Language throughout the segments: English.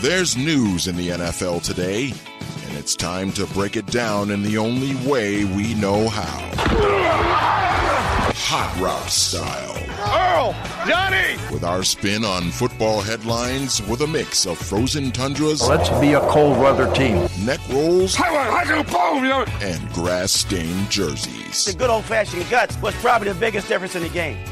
There's news in the NFL today, and it's time to break it down in the only way we know how. Hot Route style. Earl! Johnny! With our spin on football headlines with a mix of frozen tundras. Let's be a cold weather team. Neck rolls. Boom! And grass-stained jerseys. The good old-fashioned guts was probably the biggest difference in the game.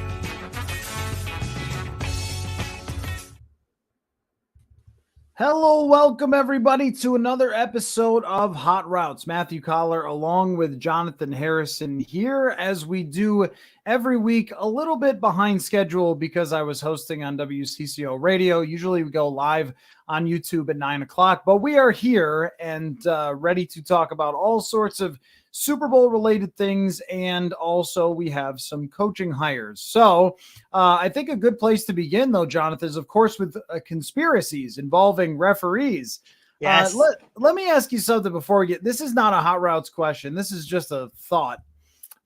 Hello, welcome everybody to another episode of Hot Routes. Matthew Coller along with Jonathan Harrison here as we do every week, a little bit behind schedule because I was hosting on WCCO radio. Usually we go live on YouTube at 9 o'clock, but we are here and ready to talk about all sorts of Super Bowl related things, and also we have some coaching hires. So I think a good place to begin, though, Jonathan, is of course with conspiracies involving referees. Yes. Let me ask you something before we get. This is not a Hot Routes question. This is just a thought.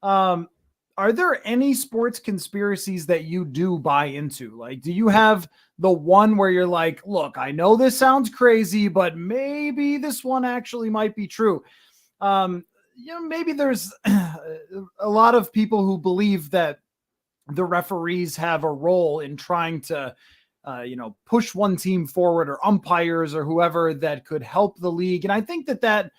Are there any sports conspiracies that you do buy into? Like, do you have the one where you're like, look, I know this sounds crazy, but maybe this one actually might be true? Maybe there's a lot of people who believe that the referees have a role in trying to, push one team forward, or umpires or whoever that could help the league. And I think that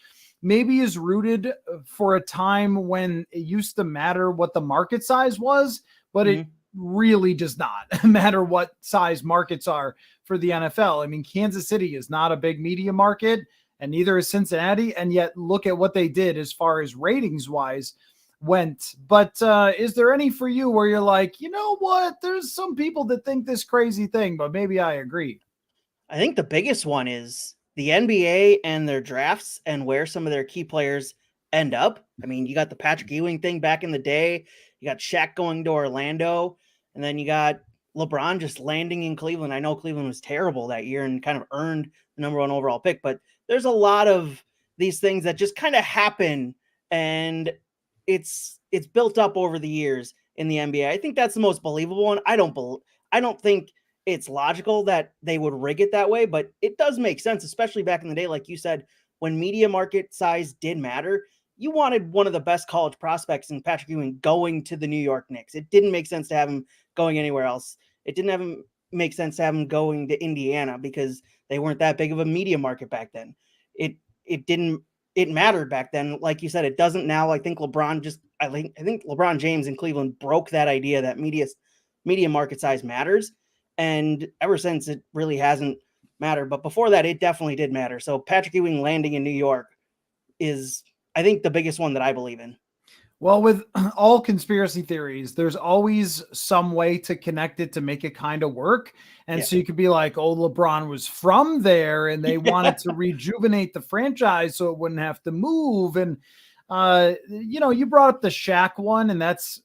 maybe is rooted for a time when it used to matter what the market size was, but it really does not matter what size markets are for the NFL. I mean, Kansas City is not a big media market, and neither is Cincinnati, and yet look at what they did as far as ratings-wise went. But is there any for you where you're like, you know what, there's some people that think this crazy thing, but maybe I agree? I think the biggest one is the NBA and their drafts and where some of their key players end up. I mean, you got the Patrick Ewing thing back in the day. You got Shaq going to Orlando, and then you got LeBron just landing in Cleveland. I know Cleveland was terrible that year and kind of earned the number 1 overall pick, but there's a lot of these things that just kind of happen, and it's built up over the years in the NBA. I think that's the most believable one. I don't think it's logical that they would rig it that way, but it does make sense, especially back in the day, like you said, when media market size did matter. You wanted one of the best college prospects in Patrick Ewing going to the New York Knicks. It didn't make sense to have him going anywhere else. It didn't make sense to have him going to Indiana because they weren't that big of a media market back then. It mattered back then. Like you said, it doesn't now. I think LeBron James in Cleveland broke that idea that media market size matters. And ever since, it really hasn't mattered. But before that, it definitely did matter. So Patrick Ewing landing in New York is, I think, the biggest one that I believe in. Well, with all conspiracy theories, there's always some way to connect it to make it kind of work. And so you could be like, oh, LeBron was from there and they wanted to rejuvenate the franchise so it wouldn't have to move. And, you brought up the Shaq one, and that's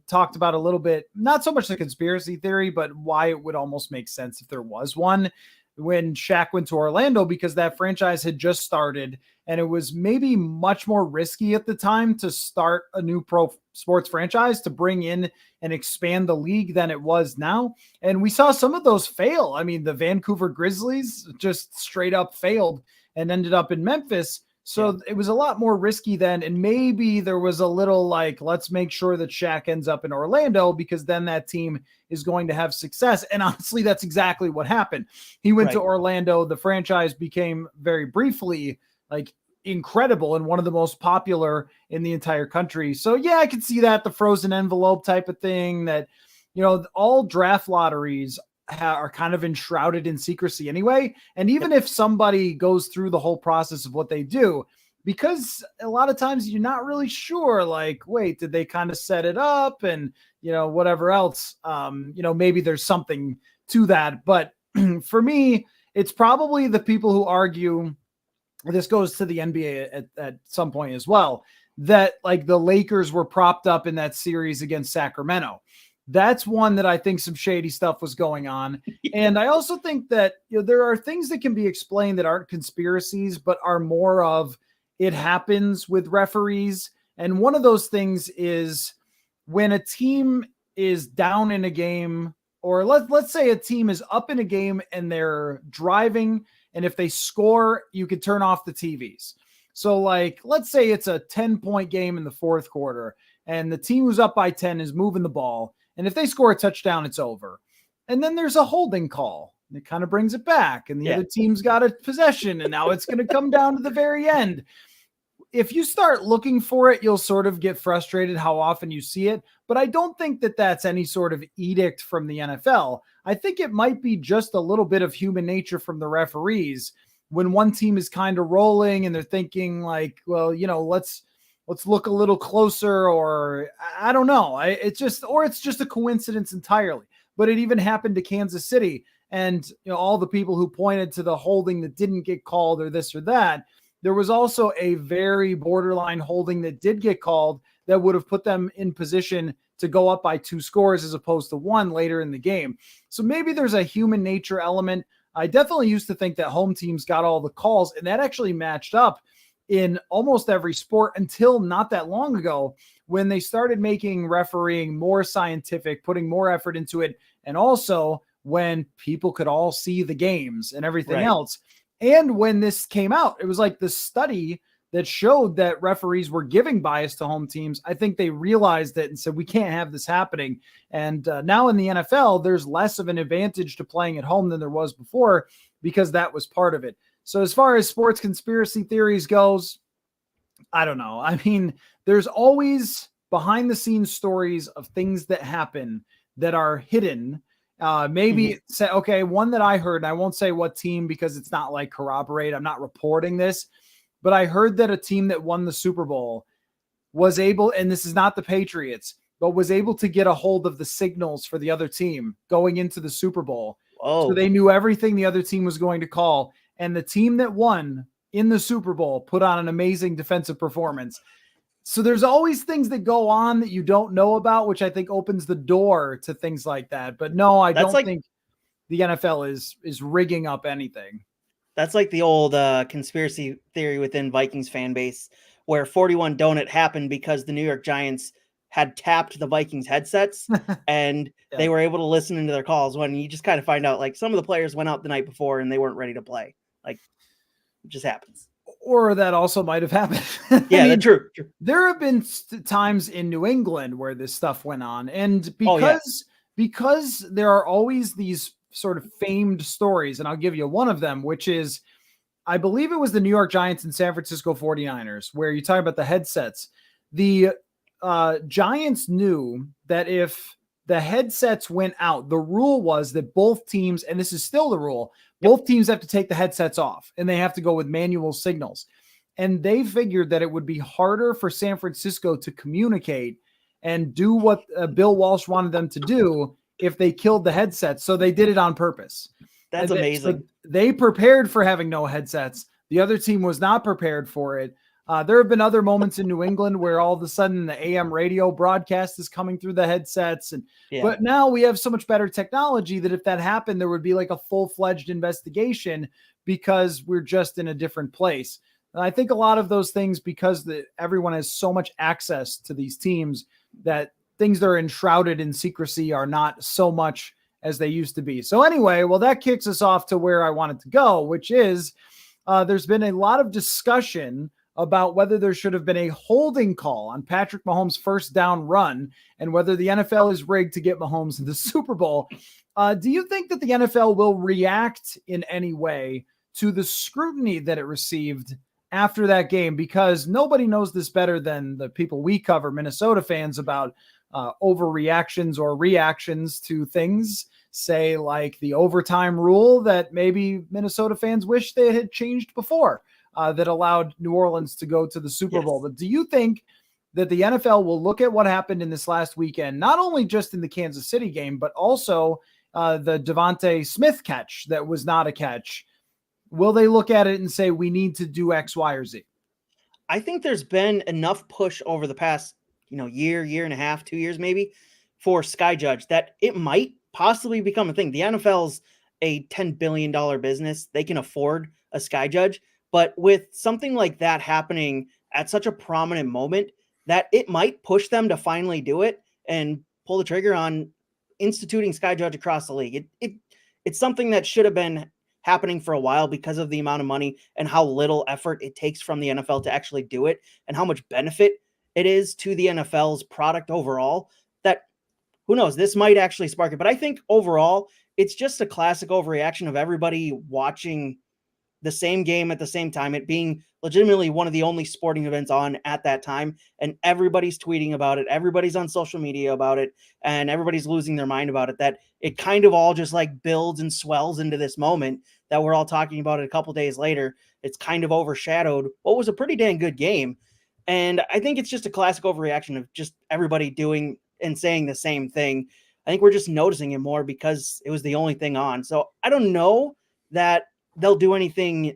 talked about a little bit, not so much the conspiracy theory, but why it would almost make sense if there was one when Shaq went to Orlando, because that franchise had just started and it was maybe much more risky at the time to start a new pro sports franchise, to bring in and expand the league than it was now. And we saw some of those fail. I mean, the Vancouver Grizzlies just straight up failed and ended up in Memphis. So it was a lot more risky then. And maybe there was a little like, let's make sure that Shaq ends up in Orlando because then that team is going to have success. And honestly, that's exactly what happened. He went to Orlando. The franchise became very briefly like incredible and one of the most popular in the entire country. So yeah, I could see that, the frozen envelope type of thing, that, all draft lotteries are kind of enshrouded in secrecy anyway. And even if somebody goes through the whole process of what they do, because a lot of times you're not really sure, like, wait, did they kind of set it up? And, whatever else, maybe there's something to that. But for me, it's probably the people who argue, this goes to the NBA at some point as well, that like the Lakers were propped up in that series against Sacramento. That's one that I think some shady stuff was going on. And I also think that there are things that can be explained that aren't conspiracies, but are more of it happens with referees. And one of those things is when a team is down in a game, or let's say a team is up in a game and they're driving And if they score, you could turn off the TVs. So like, let's say it's a 10-point game in the fourth quarter and the team who's up by 10 is moving the ball. And if they score a touchdown, it's over. And then there's a holding call. It kind of brings it back. And the other team's got a possession. And now it's going to come down to the very end. If you start looking for it, you'll sort of get frustrated how often you see it. But I don't think that that's any sort of edict from the NFL. I think it might be just a little bit of human nature from the referees when one team is kind of rolling and they're thinking like, well, you know, let's look a little closer, or I don't know. It's just a coincidence entirely. But it even happened to Kansas City, and you know, all the people who pointed to the holding that didn't get called or this or that, there was also a very borderline holding that did get called that would have put them in position to go up by 2 scores as opposed to 1 later in the game. So maybe there's a human nature element. I definitely used to think that home teams got all the calls, and that actually matched up in almost every sport until not that long ago when they started making refereeing more scientific, putting more effort into it, and also when people could all see the games and everything else. And when this came out, it was like the study that showed that referees were giving bias to home teams. I think they realized it and said, we can't have this happening. And now in the NFL, there's less of an advantage to playing at home than there was before because that was part of it. So as far as sports conspiracy theories goes, I don't know. I mean, there's always behind the scenes stories of things that happen that are hidden. Say, okay, one that I heard, and I won't say what team because it's not like corroborate. I'm not reporting this, but I heard that a team that won the Super Bowl was able, and this is not the Patriots, but was able to get a hold of the signals for the other team going into the Super Bowl. So they knew everything the other team was going to call. And the team that won in the Super Bowl put on an amazing defensive performance. So there's always things that go on that you don't know about, which I think opens the door to things like that. But no, I don't think the NFL is rigging up anything. That's like the old conspiracy theory within Vikings fan base where 41 Donut happened because the New York Giants had tapped the Vikings headsets and they were able to listen into their calls, when you just kind of find out like some of the players went out the night before and they weren't ready to play. Like it just happens. Or that also might have happened. Yeah, that's true. There have been times in New England where this stuff went on. And because there are always these sort of famed stories, and I'll give you one of them, which is, I believe it was the New York Giants and San Francisco 49ers, where you talk about the headsets. The Giants knew that if the headsets went out, the rule was that both teams, and this is still the rule, both teams have to take the headsets off and they have to go with manual signals. And they figured that it would be harder for San Francisco to communicate and do what Bill Walsh wanted them to do if they killed the headsets. So they did it on purpose. That's amazing. So they prepared for having no headsets. The other team was not prepared for it. There have been other moments in New England where all of a sudden the AM radio broadcast is coming through the headsets. But now we have so much better technology that if that happened, there would be like a full-fledged investigation because we're just in a different place. And I think a lot of those things, because everyone has so much access to these teams, that things that are enshrouded in secrecy are not so much as they used to be. So anyway, well, that kicks us off to where I wanted to go, which is there's been a lot of discussion about whether there should have been a holding call on Patrick Mahomes' first down run and whether the NFL is rigged to get Mahomes in the Super Bowl. Do you think that the NFL will react in any way to the scrutiny that it received after that game? Because nobody knows this better than the people we cover, Minnesota fans, about overreactions or reactions to things, say like the overtime rule that maybe Minnesota fans wish they had changed before. That allowed New Orleans to go to the Super Bowl. But do you think that the NFL will look at what happened in this last weekend, not only just in the Kansas City game, but also the Devontae Smith catch that was not a catch? Will they look at it and say, we need to do X, Y, or Z? I think there's been enough push over the past, year and a half, 2 years maybe, for Sky Judge that it might possibly become a thing. The NFL's a $10 billion business. They can afford a Sky Judge. But with something like that happening at such a prominent moment, that it might push them to finally do it and pull the trigger on instituting Sky Judge across the league. It's something that should have been happening for a while because of the amount of money and how little effort it takes from the NFL to actually do it and how much benefit it is to the NFL's product overall, that who knows, this might actually spark it. But I think overall, it's just a classic overreaction of everybody watching the same game at the same time, it being legitimately one of the only sporting events on at that time. And everybody's tweeting about it. Everybody's on social media about it. And everybody's losing their mind about it, that it kind of all just like builds and swells into this moment that we're all talking about it a couple days later. It's kind of overshadowed what was a pretty dang good game. And I think it's just a classic overreaction of just everybody doing and saying the same thing. I think we're just noticing it more because it was the only thing on. So I don't know that they'll do anything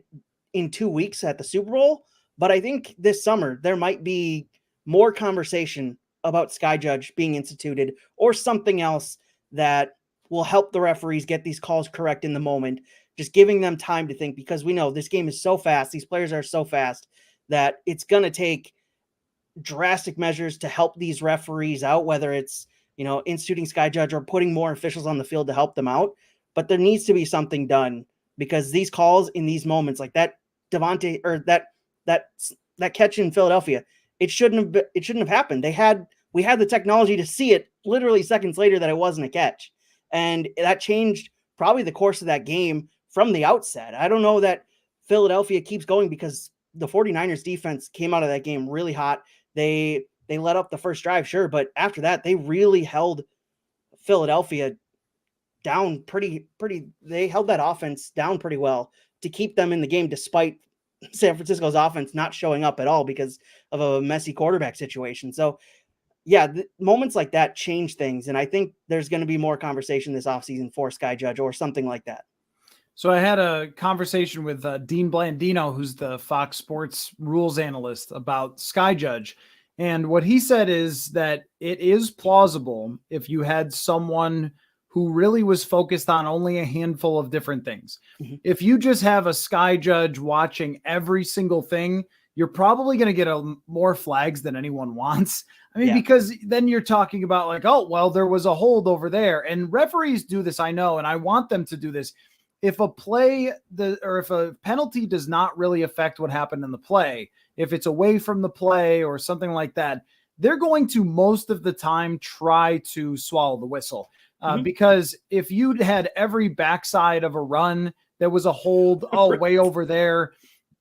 in 2 weeks at the Super Bowl, but I think this summer there might be more conversation about Sky Judge being instituted or something else that will help the referees get these calls correct in the moment, just giving them time to think, because we know this game is so fast, these players are so fast, that it's going to take drastic measures to help these referees out, whether it's, instituting Sky Judge or putting more officials on the field to help them out. But there needs to be something done, because these calls in these moments, like that Devontae or that catch in Philadelphia, it shouldn't have happened. We had the technology to see it literally seconds later that it wasn't a catch. And that changed probably the course of that game from the outset. I don't know that Philadelphia keeps going, because the 49ers defense came out of that game really hot. They let up the first drive, sure, but after that, they really held Philadelphia down pretty. They held that offense down pretty well to keep them in the game, despite San Francisco's offense not showing up at all because of a messy quarterback situation. So yeah, moments like that change things. And I think there's going to be more conversation this offseason for Sky Judge or something like that. So I had a conversation with Dean Blandino, who's the Fox Sports rules analyst, about Sky Judge. And what he said is that it is plausible if you had someone who really was focused on only a handful of different things. Mm-hmm. If you just have a Sky Judge watching every single thing, you're probably going to get more flags than anyone wants. I mean, because then you're talking about like, oh, well, there was a hold over there. And referees do this, I know, and I want them to do this. If a if a penalty does not really affect what happened in the play, if it's away from the play or something like that, they're going to most of the time try to swallow the whistle. Because if you'd had every backside of a run that was a hold, way over there,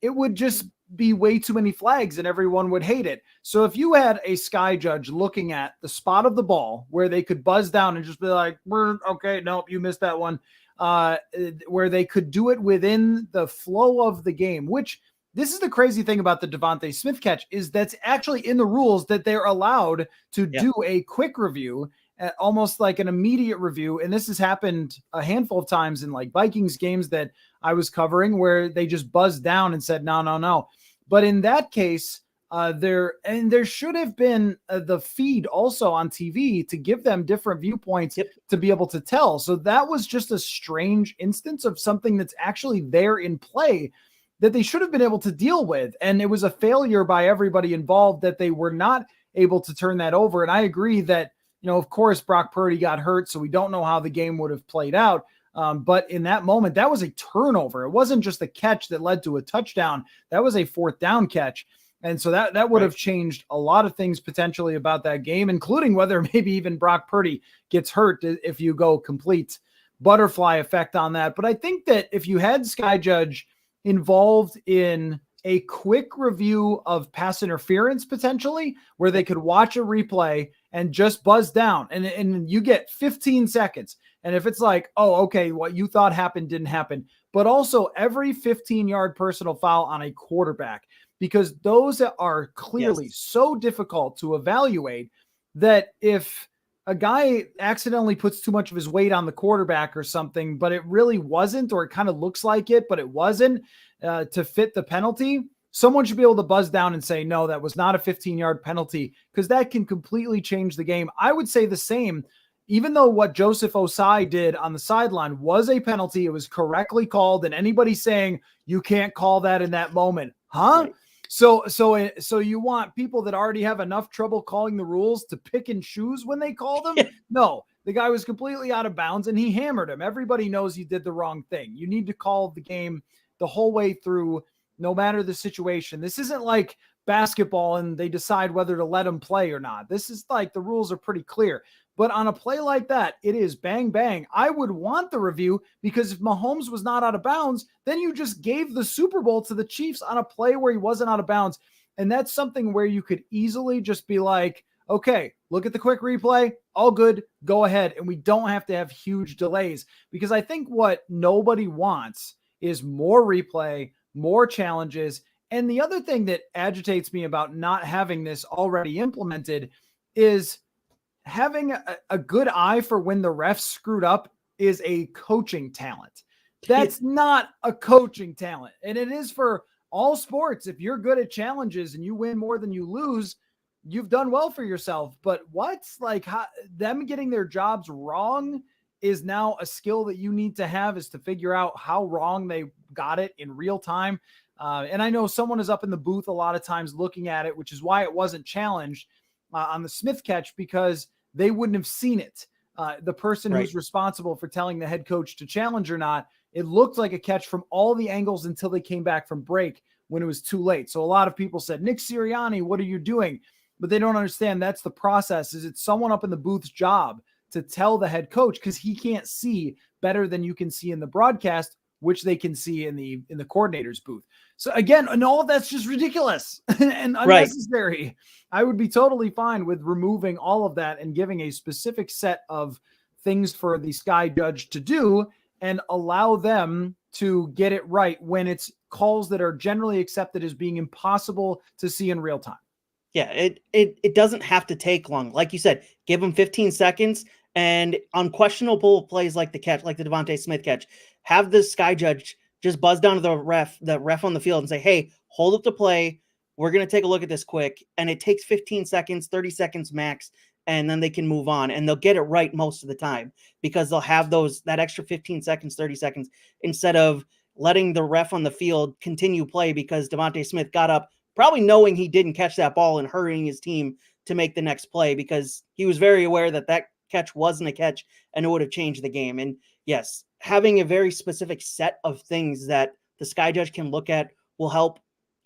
it would just be way too many flags and everyone would hate it. So if you had a Sky Judge looking at the spot of the ball where they could buzz down and just be like, okay, nope, you missed that one. Where they could do it within the flow of the game, which this is the crazy thing about the Devontae Smith catch, is that's actually in the rules that they're allowed to do a quick review, almost like an immediate review. And this has happened a handful of times in like Vikings games that I was covering where they just buzzed down and said, no. But in that case, there should have been the feed also on TV to give them different viewpoints to be able to tell. So that was just a strange instance of something that's actually there in play that they should have been able to deal with. And it was a failure by everybody involved that they were not able to turn that over. And I agree that, of course, Brock Purdy got hurt, so we don't know how the game would have played out. But in that moment, that was a turnover. It wasn't just a catch that led to a touchdown. That was a fourth down catch. And so that would have changed a lot of things potentially about that game, including whether maybe even Brock Purdy gets hurt if you go complete butterfly effect on that. But I think that if you had Sky Judge involved in a quick review of pass interference potentially, where they could watch a replay and just buzz down and you get 15 seconds. And if it's like, okay, what you thought happened didn't happen, but also every 15-yard personal foul on a quarterback, because those are clearly so difficult to evaluate that if a guy accidentally puts too much of his weight on the quarterback or something, but it really wasn't, or it kind of looks like it, but it wasn't to fit the penalty, someone should be able to buzz down and say, no, that was not a 15-yard penalty, because that can completely change the game. I would say the same, even though what Joseph Osai did on the sideline was a penalty, it was correctly called, and anybody saying you can't call that in that moment, huh? Right. So you want people that already have enough trouble calling the rules to pick and choose when they call them? No, the guy was completely out of bounds and he hammered him. Everybody knows he did the wrong thing. You need to call the game the whole way through, no matter the situation. This isn't like basketball and they decide whether to let him play or not. This is like the rules are pretty clear. But on a play like that, it is bang, bang. I would want the review because if Mahomes was not out of bounds, then you just gave the Super Bowl to the Chiefs on a play where he wasn't out of bounds. And that's something where you could easily just be like, okay, look at the quick replay, all good, go ahead. And we don't have to have huge delays, because I think what nobody wants is more replay, more challenges. And the other thing that agitates me about not having this already implemented is having a good eye for when the refs screwed up is a coaching talent. That's not a coaching talent. And it is for all sports. If you're good at challenges and you win more than you lose, you've done well for yourself. But them getting their jobs wrong is now a skill that you need to have, is to figure out how wrong they got it in real time. And I know someone is up in the booth a lot of times looking at it, which is why it wasn't challenged on the Smith catch, because they wouldn't have seen it. The person who's responsible for telling the head coach to challenge or not, it looked like a catch from all the angles until they came back from break when it was too late. So a lot of people said, Nick Sirianni, what are you doing? But they don't understand that's the process. Is it's someone up in the booth's job to tell the head coach, because he can't see better than you can see in the broadcast, which they can see in the coordinator's booth. So again, and all of that's just ridiculous and unnecessary. Right. I would be totally fine with removing all of that and giving a specific set of things for the sky judge to do and allow them to get it right when it's calls that are generally accepted as being impossible to see in real time. Yeah, it doesn't have to take long. Like you said, give them 15 seconds, and on questionable plays like the catch, like the Devontae Smith catch, have the sky judge just buzz down to the ref on the field and say, hey, hold up the play. We're going to take a look at this quick. And it takes 15 seconds, 30 seconds max, and then they can move on, and they'll get it right most of the time, because they'll have that extra 15 seconds, 30 seconds, instead of letting the ref on the field continue play because Devontae Smith got up, probably knowing he didn't catch that ball, and hurrying his team to make the next play because he was very aware that that catch wasn't a catch and it would have changed the game. And yes, having a very specific set of things that the sky judge can look at will help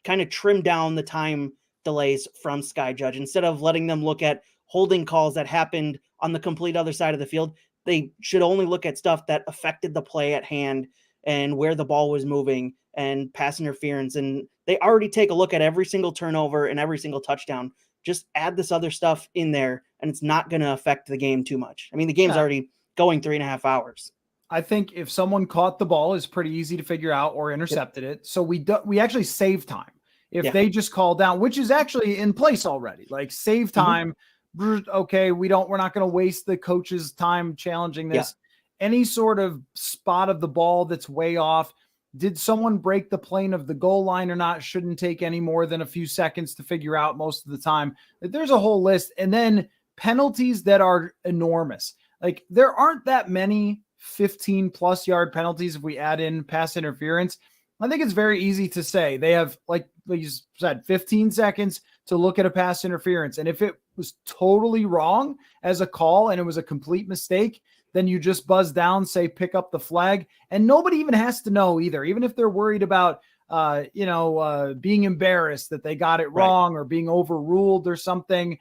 kind of trim down the time delays from sky judge. Instead of letting them look at holding calls that happened on the complete other side of the field, they should only look at stuff that affected the play at hand and where the ball was moving and pass interference. And they already take a look at every single turnover and every single touchdown. Just add this other stuff in there, and it's not going to affect the game too much. I mean, the game's already going 3.5 hours. I think if someone caught the ball, is pretty easy to figure out, or intercepted it. So we actually save time. If they just call down, which is actually in place already, like save time. Okay, we're not going to waste the coach's time challenging this. Any sort of spot of the ball that's way off. Did someone break the plane of the goal line or not? Shouldn't take any more than a few seconds to figure out most of the time. There's a whole list. And then penalties that are enormous. Like, there aren't that many 15+ yard penalties if we add in pass interference. I think it's very easy to say they have, like you said, 15 seconds to look at a pass interference. And if it was totally wrong as a call and it was a complete mistake, then you just buzz down, say, pick up the flag. And nobody even has to know either. Even if they're worried about, being embarrassed that they got it wrong or being overruled or something,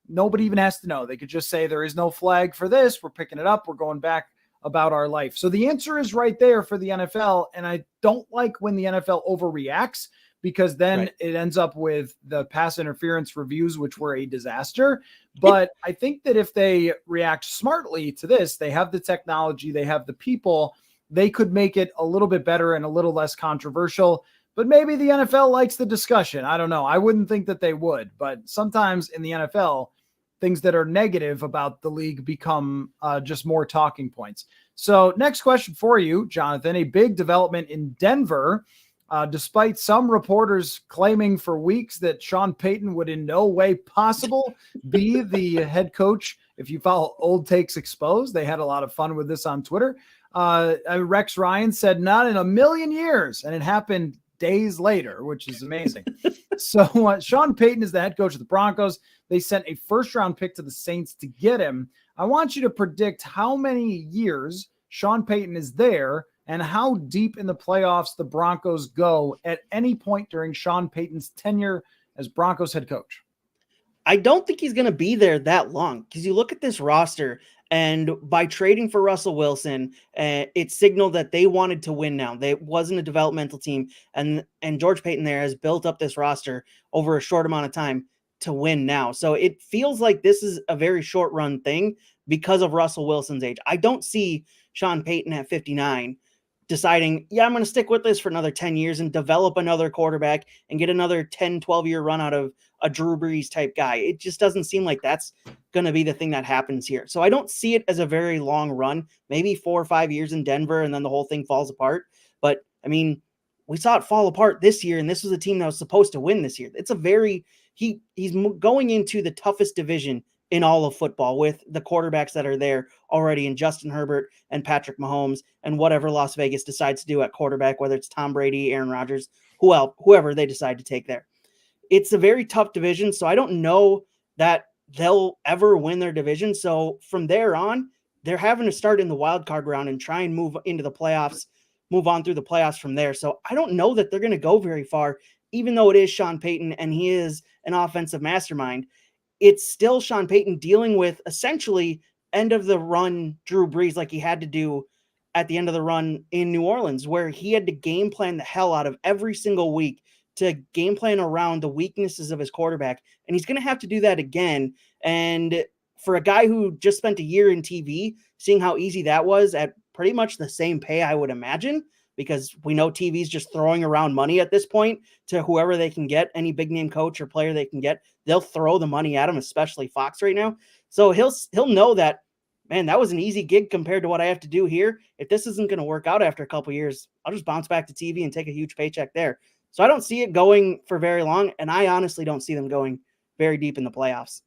nobody even has to know. They could just say, there is no flag for this. We're picking it up. We're going back about our life. So the answer is right there for the NFL. And I don't like when the NFL overreacts, because then it ends up with the pass interference reviews, which were a disaster. But I think that if they react smartly to this, they have the technology, they have the people, they could make it a little bit better and a little less controversial. But maybe the NFL likes the discussion. I don't know. I wouldn't think that they would. But sometimes in the NFL, things that are negative about the league become just more talking points. So next question for you, Jonathan. A big development in Denver. Despite some reporters claiming for weeks that Sean Payton would in no way possible be the head coach. If you follow Old Takes Exposed, they had a lot of fun with this on Twitter. Rex Ryan said, not in a million years. And it happened days later, which is amazing. So Sean Payton is the head coach of the Broncos. They sent a first-round pick to the Saints to get him. I want you to predict how many years Sean Payton is there and how deep in the playoffs the Broncos go at any point during Sean Payton's tenure as Broncos head coach. I don't think he's going to be there that long because you look at this roster, and by trading for Russell Wilson, it signaled that they wanted to win now. They wasn't a developmental team, and George Payton there has built up this roster over a short amount of time to win now. So it feels like this is a very short run thing because of Russell Wilson's age. I don't see Sean Payton at 59 deciding, I'm going to stick with this for another 10 years and develop another quarterback and get another 10, 12-year run out of a Drew Brees type guy. It just doesn't seem like that's going to be the thing that happens here. So I don't see it as a very long run, maybe 4 or 5 years in Denver, and then the whole thing falls apart. But I mean, we saw it fall apart this year, and this was a team that was supposed to win this year. It's a very, he's going into the toughest division in all of football with the quarterbacks that are there already in Justin Herbert and Patrick Mahomes and whatever Las Vegas decides to do at quarterback, whether it's Tom Brady, Aaron Rodgers, whoever they decide to take there. It's a very tough division, so I don't know that they'll ever win their division. So from there on, they're having to start in the wild card round and try and move into the playoffs, move on through the playoffs from there. So I don't know that they're going to go very far, even though it is Sean Payton and he is an offensive mastermind. It's still Sean Payton dealing with essentially end of the run Drew Brees like he had to do at the end of the run in New Orleans, where he had to game plan the hell out of every single week to game plan around the weaknesses of his quarterback. And he's going to have to do that again. And for a guy who just spent a year in TV, seeing how easy that was at pretty much the same pay, I would imagine, because we know TV's just throwing around money at this point to whoever they can get, any big name coach or player they can get, they'll throw the money at him, especially Fox right now. So he'll know that, man, that was an easy gig compared to what I have to do here. If this isn't going to work out after a couple of years, I'll just bounce back to TV and take a huge paycheck there. So I don't see it going for very long, and I honestly don't see them going very deep in the playoffs.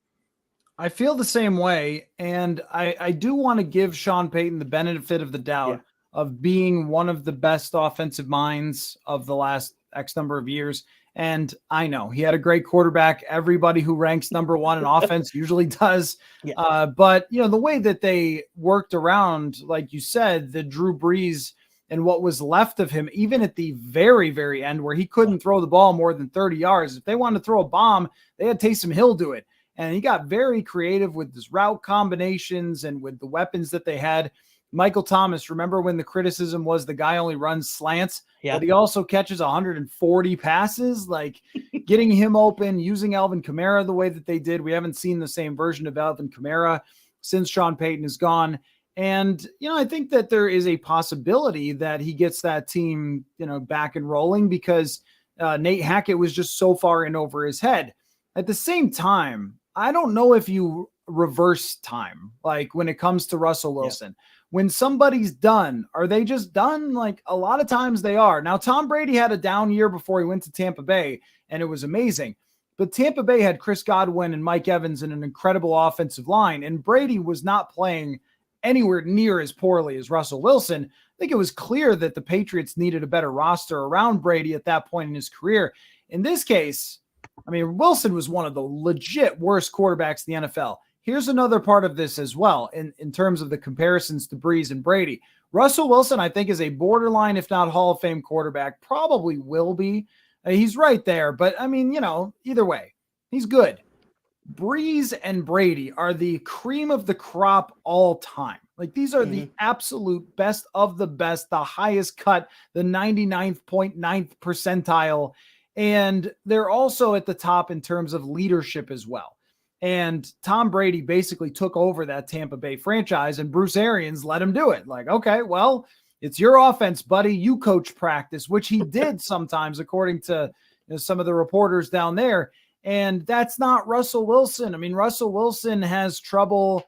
I feel the same way, and I do want to give Sean Payton the benefit of the doubt of being one of the best offensive minds of the last X number of years. And I know he had a great quarterback. Everybody who ranks number one in offense usually does. Yeah. But, you know, the way that they worked around, like you said, the Drew Brees and what was left of him, even at the very, very end where he couldn't throw the ball more than 30 yards. If they wanted to throw a bomb, they had Taysom Hill do it. And he got very creative with his route combinations and with the weapons that they had. Michael Thomas, remember when the criticism was the guy only runs slants, but he also catches 140 passes, like getting him open, using Alvin Kamara the way that they did. We haven't seen the same version of Alvin Kamara since Sean Payton is gone. And, you know, I think that there is a possibility that he gets that team, you know, back and rolling because Nate Hackett was just so far in over his head. At the same time, I don't know if you reverse time, like when it comes to Russell Wilson. Yeah. When somebody's done, are they just done? Like a lot of times they are. Now, Tom Brady had a down year before he went to Tampa Bay, and it was amazing. But Tampa Bay had Chris Godwin and Mike Evans in an incredible offensive line, and Brady was not playing anywhere near as poorly as Russell Wilson. I think it was clear that the Patriots needed a better roster around Brady at that point in his career. In this case, I mean, Wilson was one of the legit worst quarterbacks in the NFL. Here's another part of this as well in terms of the comparisons to Brees and Brady. Russell Wilson, I think, is a borderline, if not Hall of Fame quarterback, probably will be. He's right there, but I mean, you know, either way, he's good. Brees and Brady are the cream of the crop all time. Like these are the absolute best of the best, the highest cut, the 99.9th percentile. And they're also at the top in terms of leadership as well. And Tom Brady basically took over that Tampa Bay franchise and Bruce Arians let him do it. Like, okay, well, it's your offense, buddy. You coach practice, which he did sometimes, according to some of the reporters down there. And that's not Russell Wilson. I mean, Russell Wilson has trouble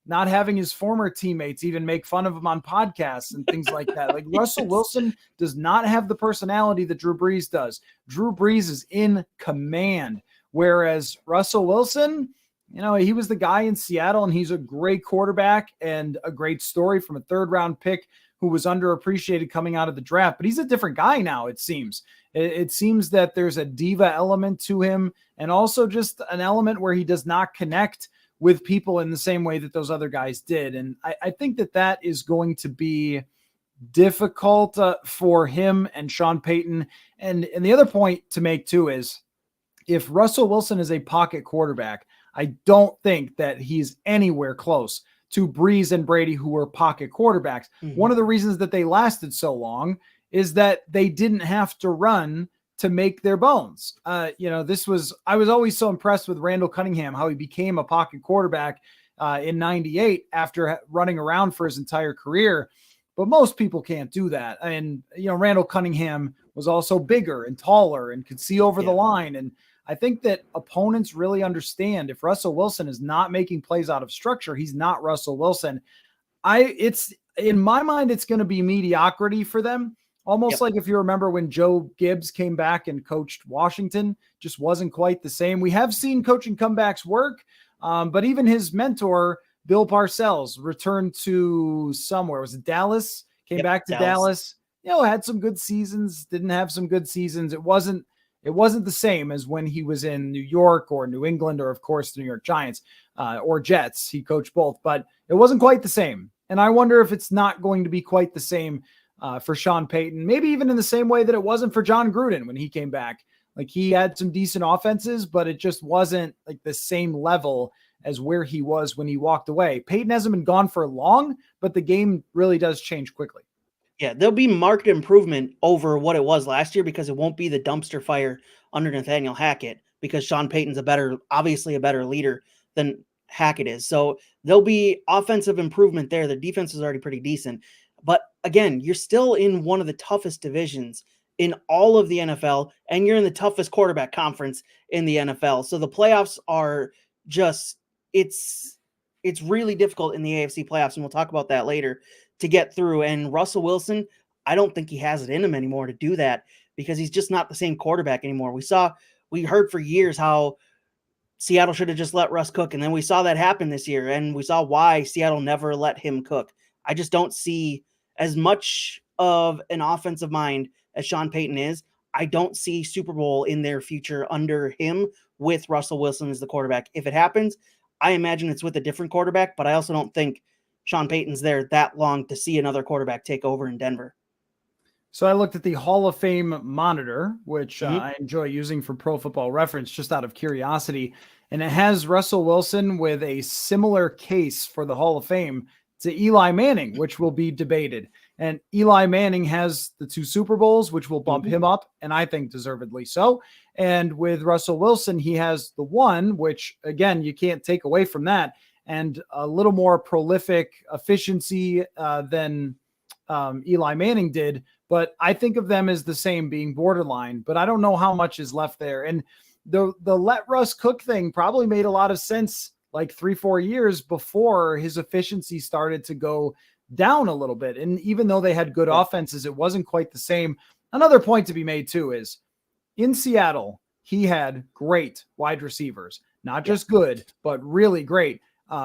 not having his former teammates even make fun of him on podcasts and things like that. Like Russell Wilson does not have the personality that Drew Brees does. Drew Brees is in command. Whereas Russell Wilson, you know, he was the guy in Seattle and he's a great quarterback and a great story from a third-round pick who was underappreciated coming out of the draft. But he's a different guy now, it seems. It seems that there's a diva element to him and also just an element where he does not connect with people in the same way that those other guys did. And I think that is going to be difficult for him and Sean Payton. And the other point to make too is if Russell Wilson is a pocket quarterback, I don't think that he's anywhere close to Breeze and Brady, who were pocket quarterbacks. Mm-hmm. One of the reasons that they lasted so long is that they didn't have to run to make their bones. I was always so impressed with Randall Cunningham, how he became a pocket quarterback in 98 after running around for his entire career. But most people can't do that. And, Randall Cunningham was also bigger and taller and could see over the line. And I think that opponents really understand if Russell Wilson is not making plays out of structure, he's not Russell Wilson. It's in my mind, it's going to be mediocrity for them. Almost like if you remember when Joe Gibbs came back and coached Washington, just wasn't quite the same. We have seen coaching comebacks work, but even his mentor, Bill Parcells, returned to somewhere. Was it Dallas? Came back to Dallas. Had some good seasons, didn't have some good seasons. It wasn't the same as when he was in New York or New England or, of course, the New York Giants or Jets. He coached both, but it wasn't quite the same. And I wonder if it's not going to be quite the same for Sean Payton, maybe even in the same way that it wasn't for John Gruden when he came back. Like he had some decent offenses, but it just wasn't like the same level as where he was when he walked away. Payton hasn't been gone for long, but the game really does change quickly. Yeah, there'll be marked improvement over what it was last year because it won't be the dumpster fire under Nathaniel Hackett because Sean Payton's obviously a better leader than Hackett is. So there'll be offensive improvement there. The defense is already pretty decent. But again, you're still in one of the toughest divisions in all of the NFL, and you're in the toughest quarterback conference in the NFL. So the playoffs are just, it's really difficult in the AFC playoffs, and we'll talk about that later, to get through. And Russell Wilson, I don't think he has it in him anymore to do that because he's just not the same quarterback anymore. We heard for years how Seattle should have just let Russ cook, and then we saw that happen this year, and we saw why Seattle never let him cook. I just don't see as much of an offensive mind as Sean Payton is. I don't see Super Bowl in their future under him with Russell Wilson as the quarterback. If it happens, I imagine it's with a different quarterback, but I also don't think Sean Payton's there that long to see another quarterback take over in Denver. So I looked at the Hall of Fame monitor, which I enjoy using for Pro Football Reference just out of curiosity. And it has Russell Wilson with a similar case for the Hall of Fame to Eli Manning, which will be debated. And Eli Manning has the 2 Super Bowls, which will bump him up, and I think deservedly so. And with Russell Wilson, he has the 1, which, again, you can't take away from that, and a little more prolific efficiency than Eli Manning did. But I think of them as the same, being borderline, but I don't know how much is left there. And the let Russ cook thing probably made a lot of sense like 3-4 years before his efficiency started to go down a little bit. And even though they had good offenses, it wasn't quite the same. Another point to be made too is in Seattle, he had great wide receivers, not just good, but really great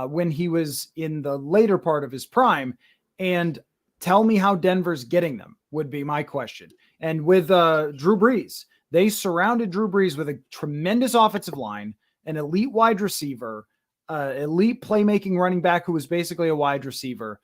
when he was in the later part of his prime. And tell me how Denver's getting them would be my question. And with Drew Brees, they surrounded Drew Brees with a tremendous offensive line, an elite wide receiver, elite playmaking running back who was basically a wide receiver.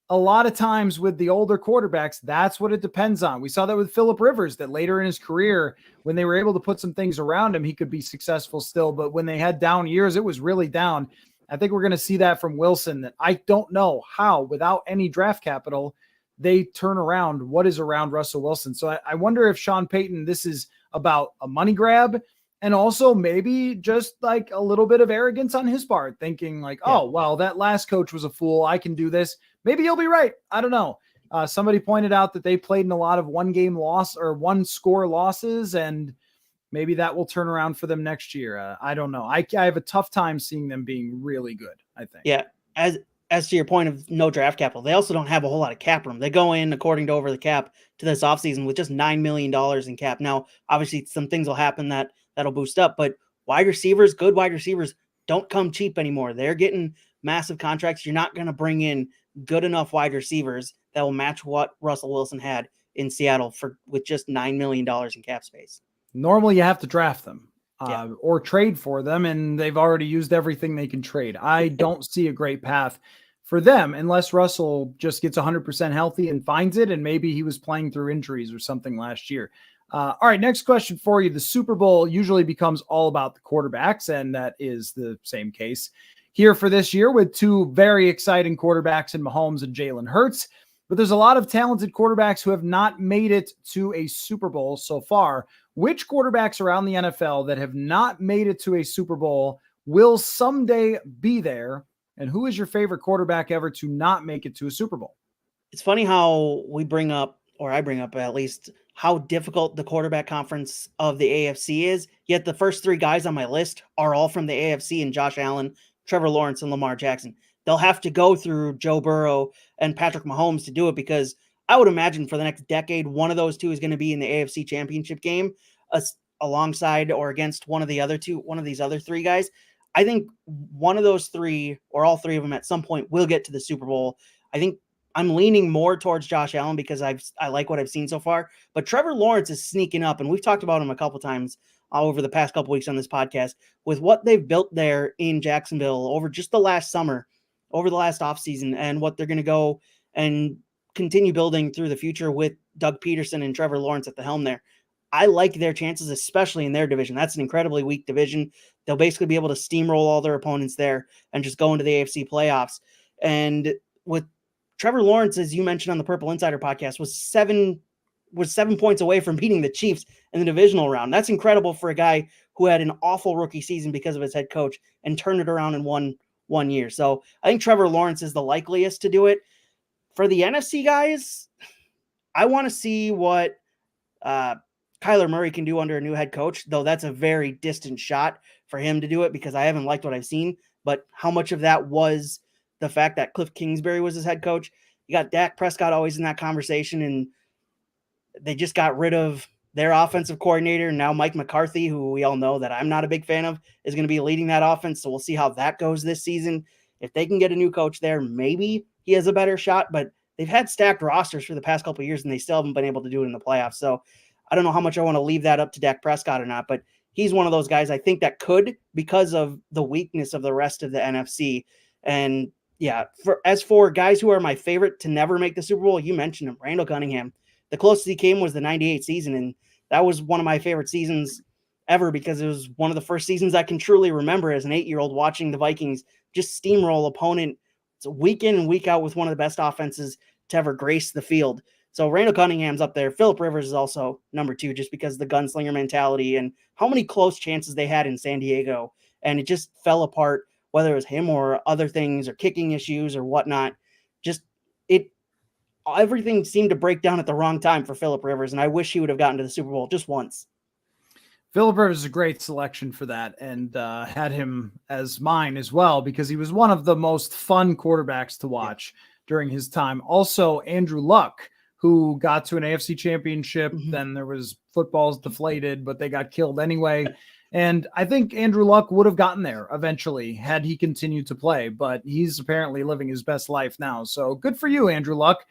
A lot of times with the older quarterbacks, that's what it depends on. We saw that with Phillip Rivers, that later in his career, when they were able to put some things around him, he could be successful still. But when they had down years, it was really down. I think we're going to see that from Wilson, that I don't know how, without any draft capital, they turn around what is around Russell Wilson. So I wonder if Sean Payton, this is about a money grab, and also maybe just like a little bit of arrogance on his part, thinking like, oh, well, that last coach was a fool. I can do this. Maybe he'll be right. I don't know. Somebody pointed out that they played in a lot of one score losses, and maybe that will turn around for them next year. I don't know. I have a tough time seeing them being really good, I think. Yeah. As to your point of no draft capital, they also don't have a whole lot of cap room. They go in according to over the cap to this offseason with just $9 million in cap. Now, obviously some things will happen that'll boost up, but good wide receivers don't come cheap anymore. They're getting massive contracts. You're not going to bring in good enough wide receivers that will match what Russell Wilson had in Seattle with just $9 million in cap space. Normally you have to draft them. or trade for them, and they've already used everything they can trade. I don't see a great path for them unless Russell just gets 100% healthy and finds it, and maybe he was playing through injuries or something last year. All right, next question for you. The Super Bowl usually becomes all about the quarterbacks, and that is the same case here for this year with two very exciting quarterbacks in Mahomes and Jalen Hurts. But there's a lot of talented quarterbacks who have not made it to a Super Bowl so far. Which quarterbacks around the NFL that have not made it to a Super Bowl will someday be there? And who is your favorite quarterback ever to not make it to a Super Bowl? It's funny how we bring up, or I bring up at least, how difficult the quarterback conference of the AFC is. Yet the first three guys on my list are all from the AFC, and Josh Allen, Trevor Lawrence, and Lamar Jackson. They'll have to go through Joe Burrow and Patrick Mahomes to do it, because I would imagine for the next decade, one of those two is going to be in the AFC Championship game alongside or against one of these other three guys. I think one of those three, or all three of them at some point, will get to the Super Bowl. I think I'm leaning more towards Josh Allen because I like what I've seen so far. But Trevor Lawrence is sneaking up, and we've talked about him a couple times over the past couple weeks on this podcast, with what they've built there in Jacksonville over just the last summer, over the last offseason, and what they're going to go and continue building through the future with Doug Peterson and Trevor Lawrence at the helm there. I like their chances, especially in their division. That's an incredibly weak division. They'll basically be able to steamroll all their opponents there and just go into the AFC playoffs. And with Trevor Lawrence, as you mentioned on the Purple Insider podcast, was 7 points away from beating the Chiefs in the divisional round. That's incredible for a guy who had an awful rookie season because of his head coach and turned it around in one year. So I think Trevor Lawrence is the likeliest to do it. For the NFC guys, I want to see what Kyler Murray can do under a new head coach, though that's a very distant shot for him to do it because I haven't liked what I've seen. But how much of that was the fact that Cliff Kingsbury was his head coach? You got Dak Prescott always in that conversation, and they just got rid of their offensive coordinator. Now Mike McCarthy, who we all know that I'm not a big fan of, is going to be leading that offense. So we'll see how that goes this season. If they can get a new coach there, maybe he has a better shot, but they've had stacked rosters for the past couple of years and they still haven't been able to do it in the playoffs. So I don't know how much I want to leave that up to Dak Prescott or not, but he's one of those guys I think that could, because of the weakness of the rest of the NFC. And yeah, as for guys who are my favorite to never make the Super Bowl, you mentioned him, Randall Cunningham. The closest he came was the 98 season, and that was one of my favorite seasons ever because it was one of the first seasons I can truly remember as an 8-year-old watching the Vikings just steamroll opponent week in and week out with one of the best offenses to ever grace the field. So Randall Cunningham's up there. Phillip Rivers is also number 2 just because of the gunslinger mentality and how many close chances they had in San Diego. And it just fell apart, whether it was him or other things or kicking issues or whatnot. Everything seemed to break down at the wrong time for Phillip Rivers, and I wish he would have gotten to the Super Bowl just once. Phillip Rivers is a great selection for that, and had him as mine as well because he was one of the most fun quarterbacks to watch during his time. Also, Andrew Luck, who got to an AFC championship. Then there was footballs deflated, but they got killed anyway. And I think Andrew Luck would have gotten there eventually had he continued to play, but he's apparently living his best life now. So good for you, Andrew Luck.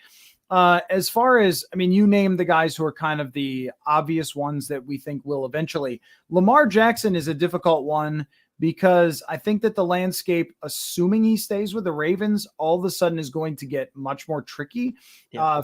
As far as, you name the guys who are kind of the obvious ones that we think will eventually. Lamar Jackson is a difficult one because I think that the landscape, assuming he stays with the Ravens, all of a sudden is going to get much more tricky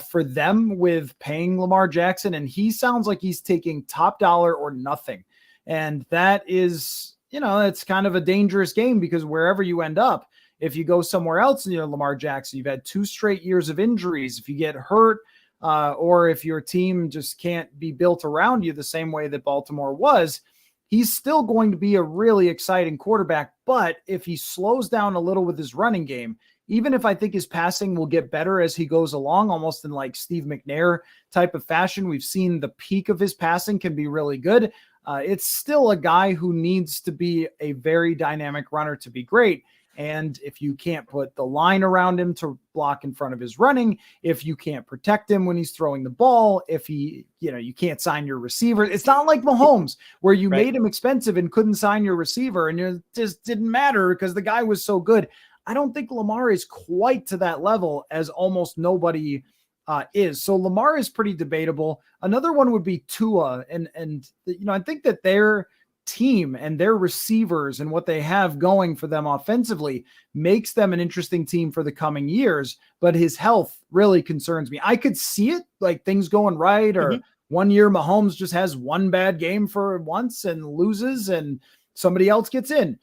for them with paying Lamar Jackson. And he sounds like he's taking top dollar or nothing. And that is, it's kind of a dangerous game because wherever you end up, if you go somewhere else near Lamar Jackson, you've had 2 straight years of injuries. If you get hurt or if your team just can't be built around you the same way that Baltimore was, he's still going to be a really exciting quarterback. But if he slows down a little with his running game, even if I think his passing will get better as he goes along, almost in like Steve McNair type of fashion, we've seen the peak of his passing can be really good. It's still a guy who needs to be a very dynamic runner to be great. And if you can't put the line around him to block in front of his running, if you can't protect him when he's throwing the ball, if you can't sign your receiver, it's not like Mahomes where you made him expensive and couldn't sign your receiver and it just didn't matter because the guy was so good. I don't think Lamar is quite to that level as almost nobody is. So Lamar is pretty debatable. Another one would be Tua. And I think that their team and their receivers and what they have going for them offensively makes them an interesting team for the coming years. But his health really concerns me. I could see it, like things going right, or one year Mahomes just has one bad game for once and loses and somebody else gets in.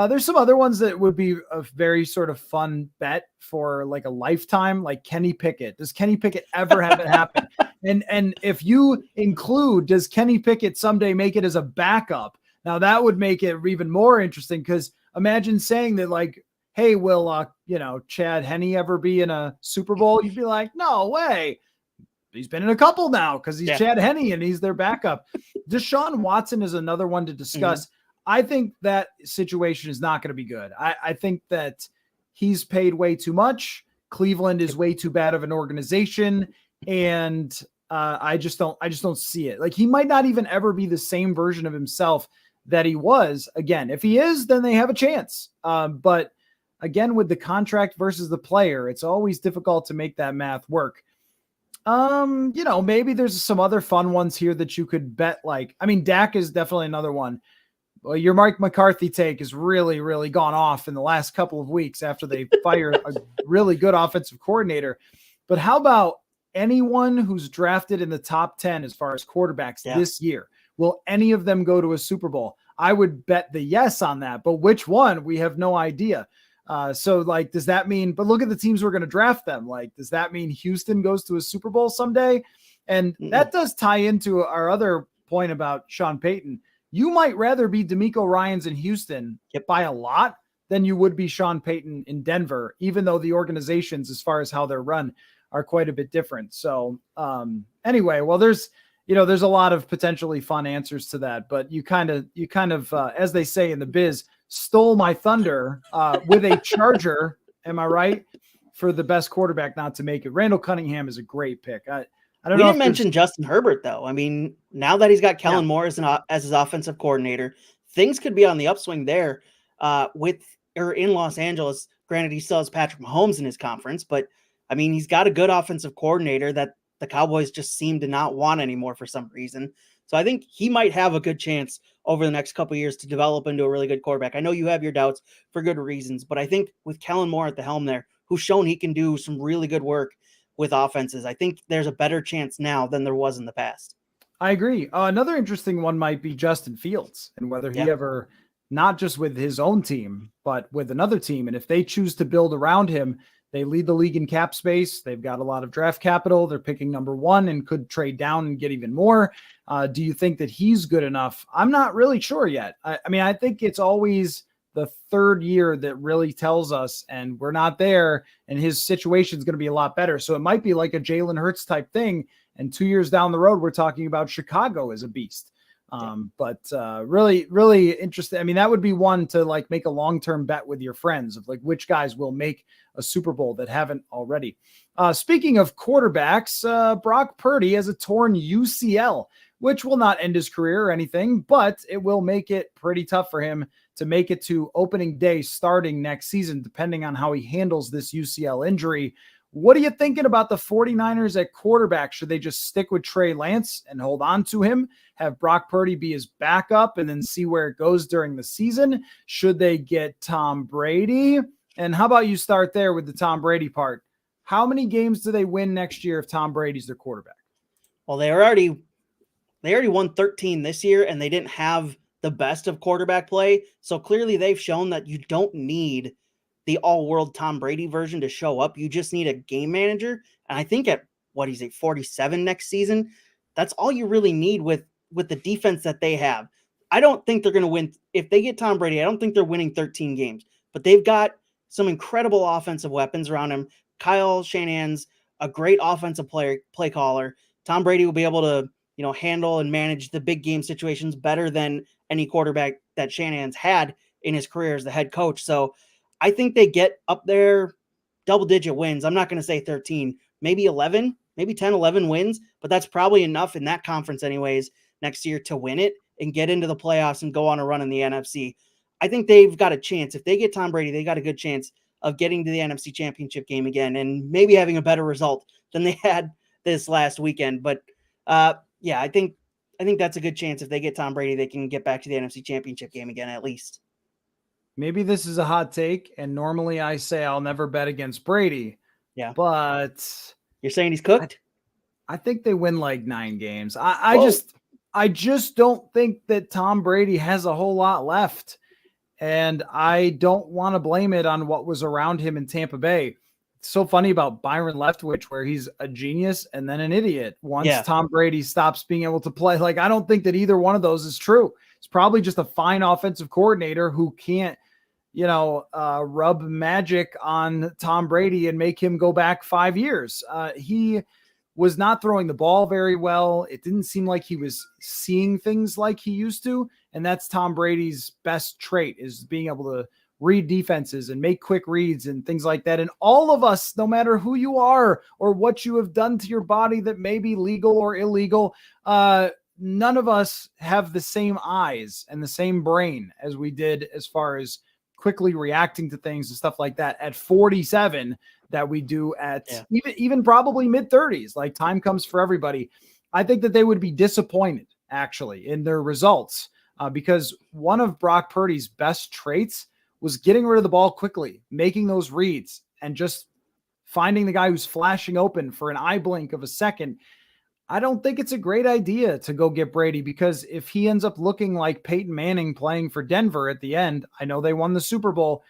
There's some other ones that would be a very sort of fun bet for like a lifetime, like Kenny Pickett. Does Kenny Pickett ever have it happen? And if you include, does Kenny Pickett someday make it as a backup? Now that would make it even more interesting, because imagine saying that, like, hey, will Chad Henne ever be in a Super Bowl? You'd be like, no way. He's been in a couple now because he's Chad Henne and he's their backup. Deshaun Watson is another one to discuss. I think that situation is not going to be good. I think that he's paid way too much. Cleveland is way too bad of an organization. And I just don't see it. Like, he might not even ever be the same version of himself that he was. Again, if he is, then they have a chance. But again, with the contract versus the player, it's always difficult to make that math work. Maybe there's some other fun ones here that you could bet. Like, I mean, Dak is definitely another one. Well, your Mike McCarthy take has really, really gone off in the last couple of weeks after they fired a really good offensive coordinator. But how about anyone who's drafted in the top 10 as far as quarterbacks this year? Will any of them go to a Super Bowl? I would bet the yes on that, but which one? We have no idea. So like, does that mean, but look at the teams who are going to draft them. Like, does that mean Houston goes to a Super Bowl someday? And that does tie into our other point about Sean Payton. You might rather be DeMeco Ryans in Houston by a lot than you would be Sean Payton in Denver, even though the organizations, as far as how they're run, are quite a bit different. So anyway, well, there's a lot of potentially fun answers to that, but you kind of, as they say in the biz, stole my thunder with a Charger. Am I right? For the best quarterback not to make it. Randall Cunningham is a great pick. I don't know. We didn't mention Justin Herbert, though. I mean, now that he's got Kellen Moore as his offensive coordinator, things could be on the upswing there in Los Angeles. Granted, he still has Patrick Mahomes in his conference, but I mean, he's got a good offensive coordinator that the Cowboys just seem to not want anymore for some reason. So I think he might have a good chance over the next couple of years to develop into a really good quarterback. I know you have your doubts for good reasons, but I think with Kellen Moore at the helm there, who's shown he can do some really good work with offenses, I think there's a better chance now than there was in the past. I agree. Another interesting one might be Justin Fields and whether he ever, not just with his own team, but with another team. And if they choose to build around him, they lead the league in cap space. They've got a lot of draft capital. They're picking number 1 and could trade down and get even more. Do you think that he's good enough? I'm not really sure yet. I mean, I think it's always the third year that really tells us, and we're not there, and his situation is going to be a lot better. So it might be like a Jalen Hurts type thing. And 2 years down the road, we're talking about Chicago as a beast. But really, really interesting. I mean, that would be one to like make a long-term bet with your friends of like which guys will make a Super Bowl that haven't already. Speaking of quarterbacks, Brock Purdy has a torn UCL, which will not end his career or anything, but it will make it pretty tough for him to make it to opening day starting next season, depending on how he handles this UCL injury. What are you thinking about the 49ers at quarterback? Should they just stick with Trey Lance and hold on to him, have Brock Purdy be his backup, and then see where it goes during the season? Should they get Tom Brady? And how about you start there with the Tom Brady part? How many games do they win next year if Tom Brady's their quarterback? Well, they already won 13 this year, and they didn't have the best of quarterback play. So clearly they've shown that you don't need the all-world Tom Brady version to show up. You just need a game manager. And I think at he's at 47 next season, that's all you really need with the defense that they have. I don't think they're going to win. If they get Tom Brady, I don't think they're winning 13 games, but they've got some incredible offensive weapons around him. Kyle Shanahan's a great offensive play caller. Tom Brady will be able to, handle and manage the big game situations better than any quarterback that Shanahan's had in his career as the head coach. So I think they get up there double-digit wins. I'm not going to say 13, maybe 11, maybe 10, 11 wins, but that's probably enough in that conference anyways next year to win it and get into the playoffs and go on a run in the NFC. I think they've got a chance. If they get Tom Brady, they got a good chance of getting to the NFC Championship game again and maybe having a better result than they had this last weekend. But I think I think that's a good chance. If they get Tom Brady, they can get back to the NFC Championship game again, at least. Maybe this is a hot take, and normally I say I'll never bet against Brady. Yeah. But you're saying he's cooked? I think they win like 9 games. I just don't think that Tom Brady has a whole lot left. And I don't want to blame it on what was around him in Tampa Bay. It's so funny about Byron Leftwich, where he's a genius and then an idiot once Tom Brady stops being able to play. Like, I don't think that either one of those is true. It's probably just a fine offensive coordinator who can't, rub magic on Tom Brady and make him go back 5 years. He was not throwing the ball very well. It didn't seem like he was seeing things like he used to. And that's Tom Brady's best trait, is being able to read defenses and make quick reads and things like that. And all of us, no matter who you are or what you have done to your body that may be legal or illegal, none of us have the same eyes and the same brain as we did as far as quickly reacting to things and stuff like that at 47 that we do at even probably mid-30s. Like, time comes for everybody. I think that they would be disappointed actually in their results because one of Brock Purdy's best traits was getting rid of the ball quickly, making those reads, and just finding the guy who's flashing open for an eye blink of a second. I don't think it's a great idea to go get Brady, because if he ends up looking like Peyton Manning playing for Denver at the end, I know they won the Super Bowl,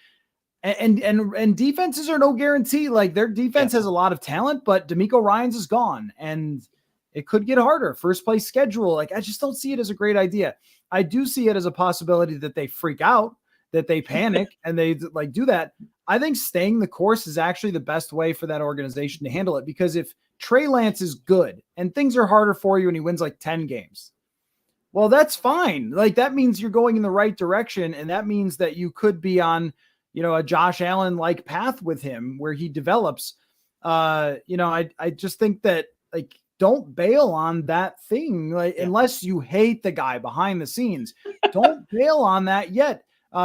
and defenses are no guarantee. Like, their defense has a lot of talent, but DeMeco Ryans is gone and it could get harder. First place schedule. Like, I just don't see it as a great idea. I do see it as a possibility that they freak out, that they panic and they like do that. I think staying the course is actually the best way for that organization to handle it, because if Trey Lance is good and things are harder for you and he wins like 10 games, well, that's fine. Like, that means you're going in the right direction. And that means that you could be on, a Josh Allen like path with him where he develops. I just think that, like, don't bail on that thing. Like, unless you hate the guy behind the scenes, don't bail on that yet.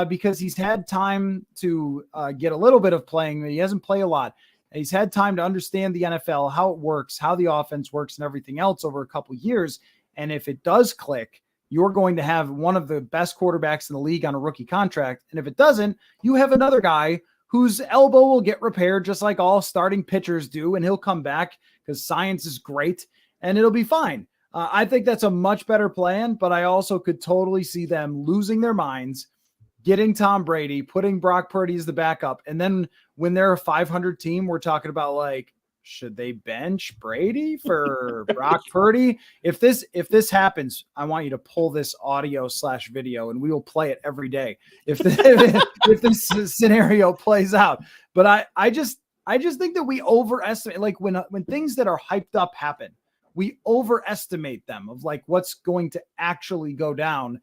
Because he's had time to get a little bit of playing. He hasn't played a lot. He's had time to understand the NFL, how it works, how the offense works, and everything else over a couple of years. And if it does click, you're going to have one of the best quarterbacks in the league on a rookie contract. And if it doesn't, you have another guy whose elbow will get repaired just like all starting pitchers do, and he'll come back because science is great, and it'll be fine. I think that's a much better plan, but I also could totally see them losing their minds, getting Tom Brady, putting Brock Purdy as the backup. And then when they're a 500 team, we're talking about, like, should they bench Brady for Brock Purdy? If this happens, I want you to pull this audio/video and we will play it every day if this scenario plays out. But I just think that we overestimate, like, when things that are hyped up happen, we overestimate them of like what's going to actually go down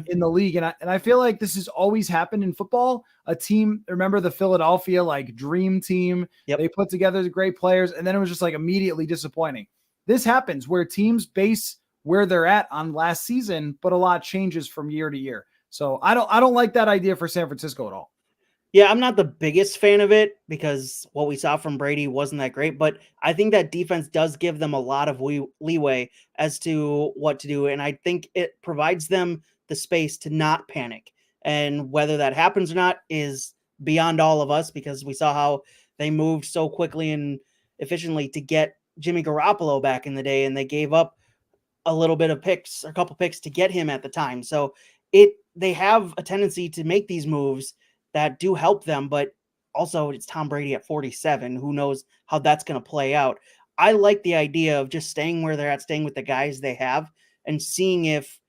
in the league. And I feel like this has always happened in football. A team, remember the Philadelphia, like, dream team, they put together the great players, and then it was just like immediately disappointing. This happens where teams base where they're at on last season, but a lot changes from year to year. So I don't like that idea for San Francisco at all. Yeah, I'm not the biggest fan of it because what we saw from Brady wasn't that great, but I think that defense does give them a lot of leeway as to what to do. And I think it provides them the space to not panic. And whether that happens or not is beyond all of us, because we saw how they moved so quickly and efficiently to get Jimmy Garoppolo back in the day, and they gave up a little bit of picks, or a couple picks, to get him at the time. So they have a tendency to make these moves that do help them, but also it's Tom Brady at 47. Who knows how that's going to play out? I like the idea of just staying where they're at, staying with the guys they have, and seeing if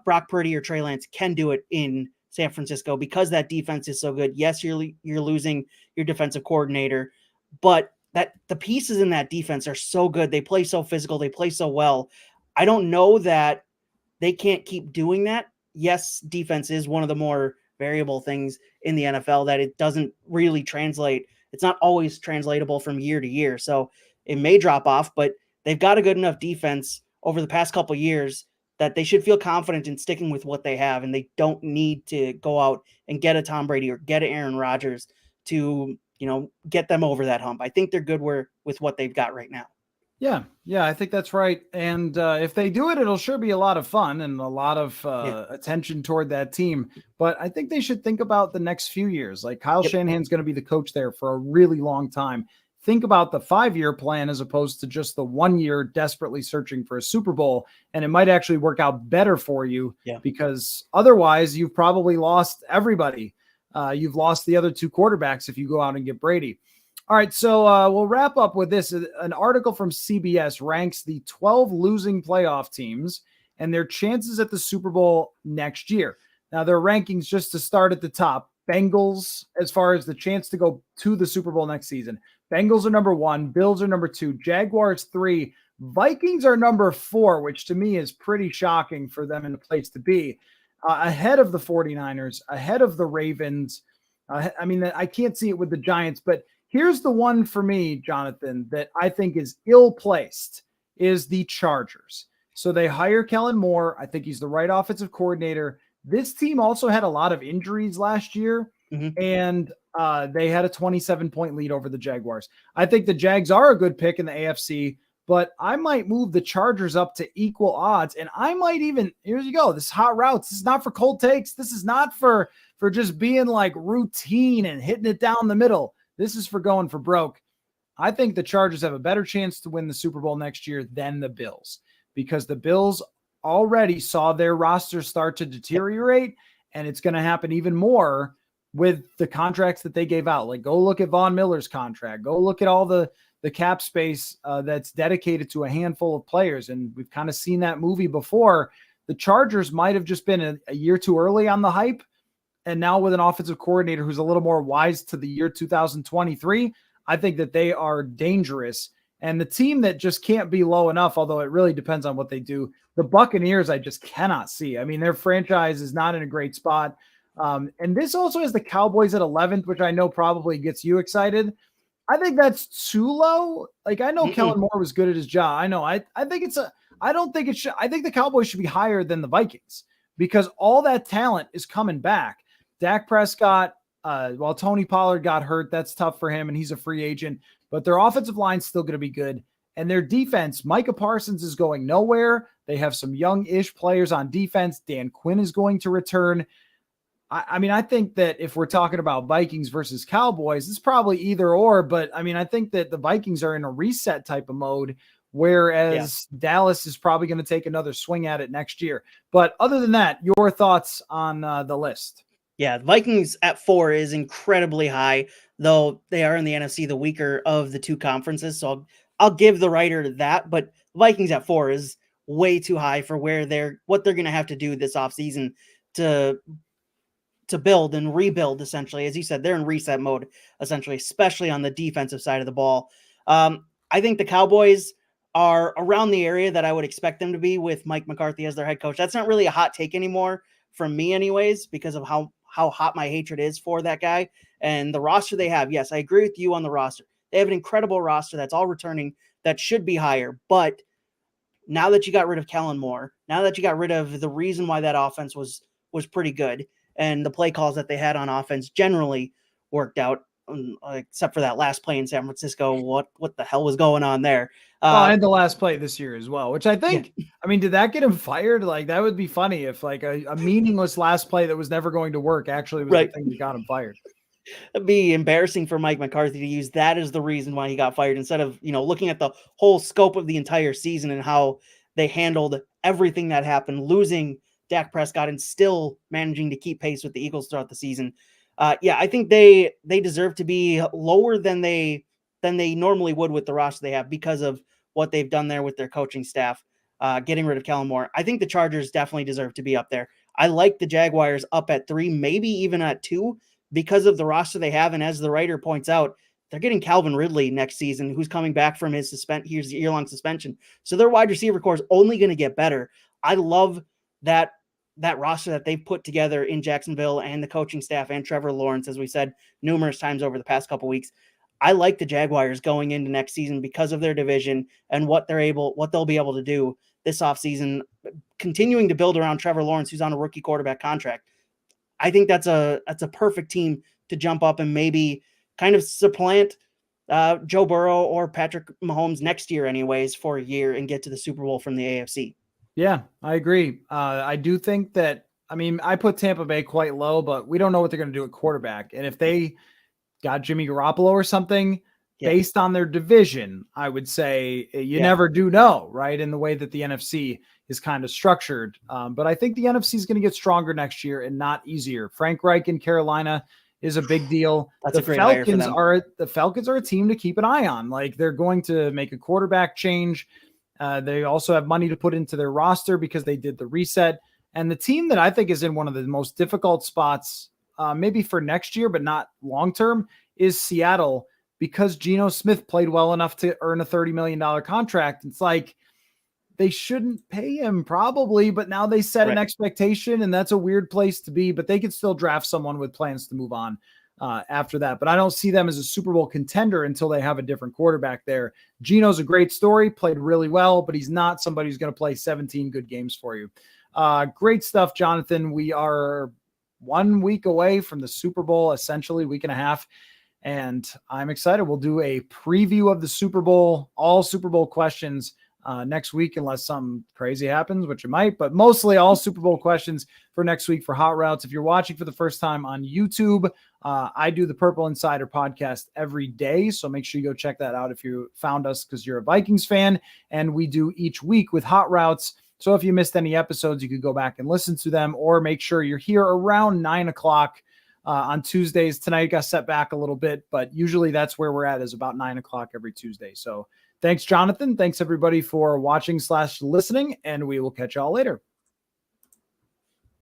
Brock Purdy or Trey Lance can do it in San Francisco, because that defense is so good. Yes, you're losing your defensive coordinator, but the pieces in that defense are so good. They play so physical. They play so well. I don't know that they can't keep doing that. Yes, defense is one of the more variable things in the NFL, that it doesn't really translate. It's not always translatable from year to year. So it may drop off, but they've got a good enough defense over the past couple of years that they should feel confident in sticking with what they have. And they don't need to go out and get a Tom Brady or get an Aaron Rodgers to, get them over that hump. I think they're good with what they've got right now. Yeah, I think that's right. And if they do it, it'll sure be a lot of fun and a lot of attention toward that team. But I think they should think about the next few years. Like Kyle Shanahan's going to be the coach there for a really long time. Think about the 5-year plan as opposed to just the 1 year desperately searching for a Super Bowl. And it might actually work out better for you because otherwise you've probably lost everybody. You've lost the other 2 quarterbacks if you go out and get Brady. All right, so we'll wrap up with this. An article from CBS ranks the 12 losing playoff teams and their chances at the Super Bowl next year. Now, their rankings, just to start at the top, Bengals, as far as the chance to go to the Super Bowl next season. Bengals are number 1, Bills are number 2, Jaguars 3, Vikings are number 4, which to me is pretty shocking for them in a place to be, ahead of the 49ers, ahead of the Ravens. I mean, I can't see it with the Giants, but here's the one for me, Jonathan, that I think is ill-placed is the Chargers. So they hire Kellen Moore. I think he's the right offensive coordinator. This team also had a lot of injuries last year, and they had a 27-point lead over the Jaguars. I think the Jags are a good pick in the AFC, but I might move the Chargers up to equal odds, and I might even, here you go, this Hot Routes. This is not for cold takes. This is not for just being like routine and hitting it down the middle. This is for going for broke. I think the Chargers have a better chance to win the Super Bowl next year than the Bills because the Bills already saw their roster start to deteriorate, and it's going to happen even more with the contracts that they gave out. Like, go look at Von Miller's contract. Go look at all the cap space that's dedicated to a handful of players, and we've kind of seen that movie before. The Chargers might have just been a year too early on the hype, and now with an offensive coordinator who's a little more wise to the year 2023, I think that they are dangerous. And the team that just can't be low enough, although it really depends on what they do, the Buccaneers, I just cannot see. I mean, their franchise is not in a great spot. And this also has the Cowboys at 11th, which I know probably gets you excited. I think that's too low. Like, I know Kellen Moore was good at his job. I know. I think I don't think it should. I think the Cowboys should be higher than the Vikings because all that talent is coming back. Dak Prescott, while Tony Pollard got hurt, that's tough for him, and he's a free agent. But their offensive line's still going to be good. And their defense, Micah Parsons is going nowhere. They have some young-ish players on defense. Dan Quinn is going to return. I mean, I think that if we're talking about Vikings versus Cowboys, it's probably either or. But, I mean, I think that the Vikings are in a reset type of mode, whereas Dallas is probably going to take another swing at it next year. But other than that, your thoughts on the list? Yeah, Vikings at 4 is incredibly high, though they are in the NFC, the weaker of the 2 conferences. So I'll give the writer that, but Vikings at 4 is way too high for what they're going to have to do this offseason to build and rebuild, essentially. As you said, they're in reset mode, essentially, especially on the defensive side of the ball. I think the Cowboys are around the area that I would expect them to be with Mike McCarthy as their head coach. That's not really a hot take anymore from me anyways, because of how hot my hatred is for that guy and the roster they have. Yes, I agree with you on the roster. They have an incredible roster that's all returning that should be higher. But now that you got rid of Kellen Moore, now that you got rid of the reason why that offense was pretty good and the play calls that they had on offense generally worked out, except for that last play in San Francisco. What the hell was going on there? And the last play this year as well, which I think, I mean, did that get him fired? Like, that would be funny if like a meaningless last play that was never going to work actually was the thing that got him fired. It'd be embarrassing for Mike McCarthy to use that as the reason why he got fired instead of, looking at the whole scope of the entire season and how they handled everything that happened, losing Dak Prescott and still managing to keep pace with the Eagles throughout the season. I think they deserve to be lower than they normally would with the roster they have because of what they've done there with their coaching staff, getting rid of Kellen Moore. I think the Chargers definitely deserve to be up there. I like the Jaguars up at 3, maybe even at 2 because of the roster they have. And as the writer points out, they're getting Calvin Ridley next season, who's coming back from his year-long suspension. So their wide receiver core is only going to get better. I love that roster that they've put together in Jacksonville and the coaching staff and Trevor Lawrence, as we said numerous times over the past couple weeks. I like the Jaguars going into next season because of their division and what they'll be able to do this offseason, continuing to build around Trevor Lawrence, who's on a rookie quarterback contract. I think that's a perfect team to jump up and maybe kind of supplant Joe Burrow or Patrick Mahomes next year anyways for a year and get to the Super Bowl from the AFC. Yeah, I agree. I do think that, I mean, I put Tampa Bay quite low, but we don't know what they're going to do at quarterback. And if they got Jimmy Garoppolo or something based on their division, I would say you never do know, right? In the way that the NFC is kind of structured. But I think the NFC is going to get stronger next year and not easier. Frank Reich in Carolina is a big deal. That's a great hire for them. The Falcons are a team to keep an eye on. Like, they're going to make a quarterback change. They also have money to put into their roster because they did the reset. And the team that I think is in one of the most difficult spots, maybe for next year, but not long-term, is Seattle, because Geno Smith played well enough to earn a $30 million contract. It's like, they shouldn't pay him probably, but now they set an expectation, and that's a weird place to be, but they could still draft someone with plans to move on after that. But I don't see them as a Super Bowl contender until they have a different quarterback there. Geno's a great story, played really well, but he's not somebody who's going to play 17 good games for you. Great stuff, Jonathan. We are 1 week away from the Super Bowl, essentially week and a half. And I'm excited. We'll do a preview of the Super Bowl, all Super Bowl questions next week, unless something crazy happens, which it might, but mostly all Super Bowl questions for next week for Hot Routes. If you're watching for the first time on YouTube, I do the Purple Insider podcast every day. So make sure you go check that out if you found us because you're a Vikings fan. And we do each week with Hot Routes. So if you missed any episodes, you could go back and listen to them, or make sure you're here around 9 o'clock on Tuesdays. Tonight got set back a little bit, but usually that's where we're at, is about 9 o'clock every Tuesday. So thanks, Jonathan. Thanks everybody for watching / listening, and we will catch y'all later.